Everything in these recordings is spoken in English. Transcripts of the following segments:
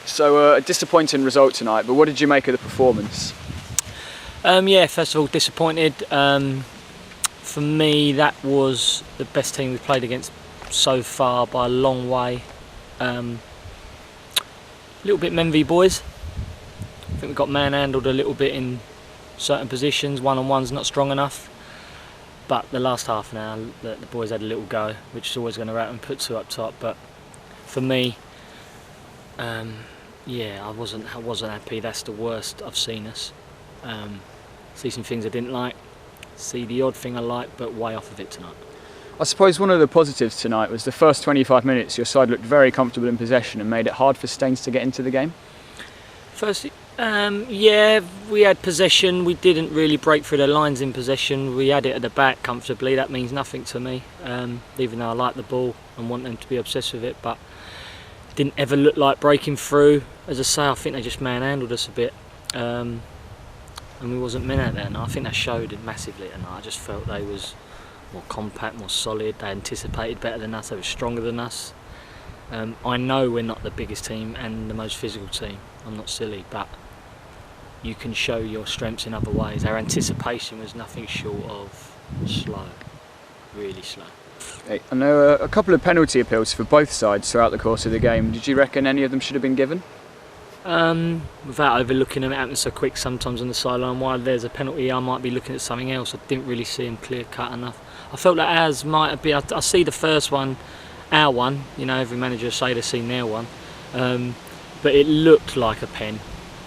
So a disappointing result tonight, but what did you make of the performance? Yeah, first of all, disappointed. For me, that was the best team we've played against so far by a long way. A little bit Menvy boys. I think we got manhandled a little bit in certain positions. One-on-one's not strong enough. But the last half an hour, the boys had a little go, which is always going to happen, put two up top. But for me, yeah, I wasn't happy. That's the worst I've seen us. See some things I didn't like, see the odd thing I liked, but way off of it tonight. I suppose one of the positives tonight was the first 25 minutes your side looked very comfortable in possession and made it hard for Staines to get into the game. First, yeah, we had possession. We didn't really break through the lines in possession. We had it at the back comfortably. That means nothing to me, even though I like the ball and want them to be obsessed with it. But it didn't ever look like breaking through. As I say, I think they just manhandled us a bit, and we wasn't men out there. And I think that showed it massively tonight. I just felt they was more compact, more solid. They anticipated better than us. They were stronger than us. I know we're not the biggest team and the most physical team. I'm not silly, but you can show your strengths in other ways. Our anticipation was nothing short of slow, really slow. I know a couple of penalty appeals for both sides throughout the course of the game. Did you reckon any of them should have been given? Without overlooking them, it happens so quick sometimes on the sideline. While there's a penalty, I might be looking at something else. I didn't really see him clear cut enough. I felt that ours might have been. I see the first one, our one. You know, every manager say they've seen their one, but it looked like a pen.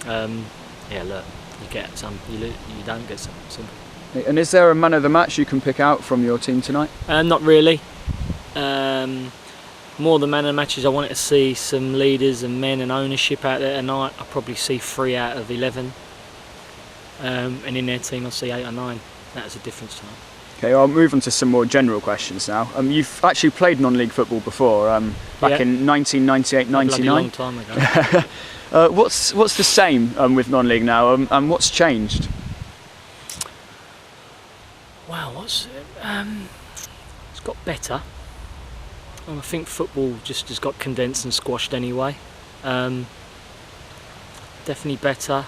Yeah, look, you get some, you don't get some. Simple. And is there a man of the match you can pick out from your team tonight? Not really. More than man of the matches, I wanted to see some leaders and men and ownership out there tonight. I probably see 3 out of 11, and in their team I see 8 or 9. That's a difference tonight. Okay, I'll move on to some more general questions now. You've actually played non-league football before, back in 1998-99. A long time ago. What's the same with non-league now, and what's changed? Wow, it's got better. I think football just has got condensed and squashed anyway. Definitely better,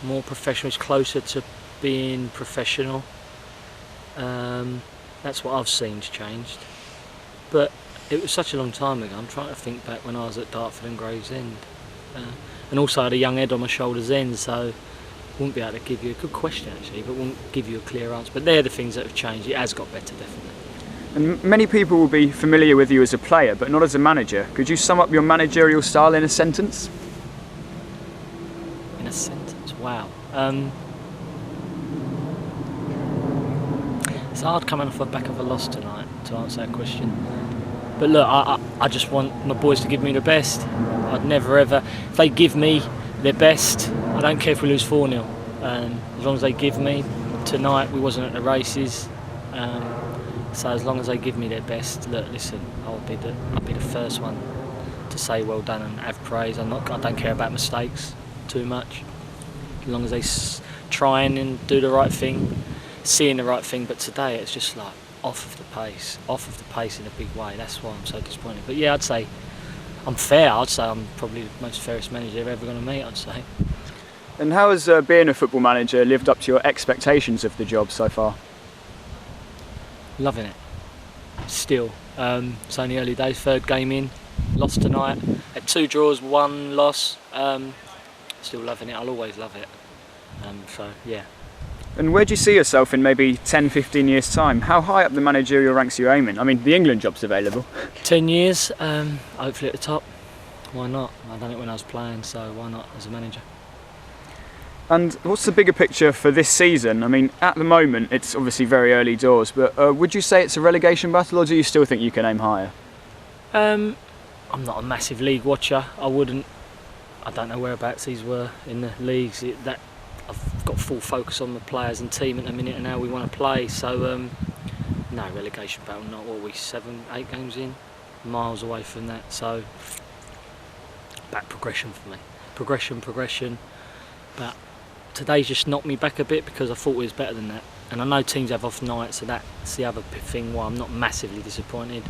more professional. It's closer to being professional. That's what I've seen's changed. But it was such a long time ago. I'm trying to think back when I was at Dartford and Gravesend. And also I had a young head on my shoulders then, so wouldn't be able to give you a good question actually, but wouldn't give you a clear answer. But they're the things that have changed. It has got better, definitely. And many people will be familiar with you as a player, but not as a manager. Could you sum up your managerial style in a sentence? In a sentence, wow. It's hard coming off the back of a loss tonight to answer that question. But look, I just want my boys to give me the best. I'd never ever, if they give me their best, I don't care if we lose 4-0. As long as they give me, tonight we wasn't at the races. So as long as they give me their best, look, listen, I'll be the first one to say well done and have praise. I don't care about mistakes too much. As long as they try and do the right thing, seeing the right thing. But today it's just like off of the pace in a big way. That's why I'm so disappointed. But yeah, I'd say I'm fair. I'd say I'm probably the most fairest manager they're ever going to meet, I'd say. And how has being a football manager lived up to your expectations of the job so far? Loving it. Still. It's only early days, 3rd game in. Lost tonight. Had 2 draws, 1 loss. Still loving it. I'll always love it. So, yeah. And where do you see yourself in maybe 10, 15 years' time? How high up the managerial ranks are you aiming? I mean, the England job's available. 10 years, hopefully at the top. Why not? I done it when I was playing, so why not as a manager? And what's the bigger picture for this season? I mean, at the moment, it's obviously very early doors, but would you say it's a relegation battle, or do you still think you can aim higher? I'm not a massive league watcher. I don't know whereabouts these were in the leagues. I've got full focus on the players and team at the minute and how we want to play. So, no, relegation battle, not what we 7, 8 games in, miles away from that. So, back progression for me. Progression. But today's just knocked me back a bit because I thought we was better than that. And I know teams have off nights, so that's the other thing why I'm not massively disappointed.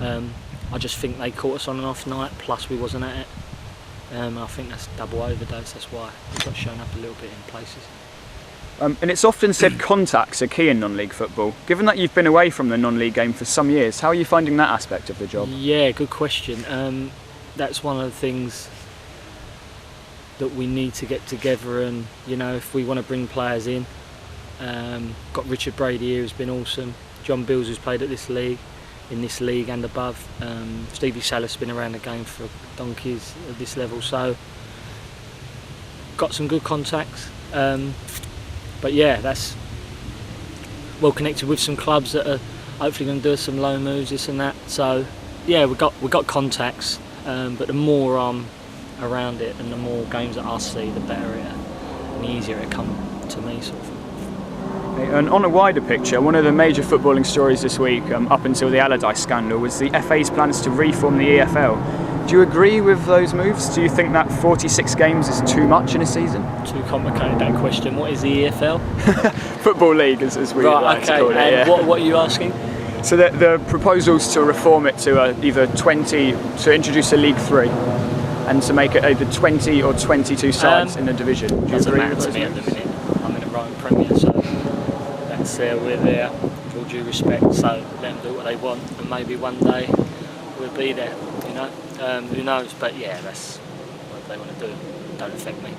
I just think they caught us on an off night, plus we wasn't at it. I think that's double overdose. That's why we've got shown up a little bit in places. And it's often said contacts are key in non-league football. Given that you've been away from the non-league game for some years, how are you finding that aspect of the job? Yeah, good question. That's one of the things that we need to get together, and if we want to bring players in, got Richard Brady here, who's been awesome. John Bills, who's played at in this league and above. Stevie Salas been around the game for donkeys at this level, so got some good contacts. But yeah, that's well connected with some clubs that are hopefully going to do us some loan moves, this and that. So yeah, we got contacts, but the more I'm around it and the more games that I see, the better it and the easier it come to me, sort of thing. And on a wider picture, one of the major footballing stories this week, up until the Allardyce scandal, was the FA's plans to reform the EFL. Do you agree with those moves? Do you think that 46 games is too much in a season? Too complicated, that question. What is the EFL? Football League, as we like to call it. And yeah. what are you asking? So the proposals to reform it to either 20, to introduce a League 3, and to make it either 20 or 22 sides in a division. Do you doesn't agree matter with to those me at moves? the minute. I'm in a Rome Premier, so that's we're there, with all due respect, so let them do what they want, and maybe one day we'll be there, Who knows? But yeah, that's what they want to do. Don't affect me.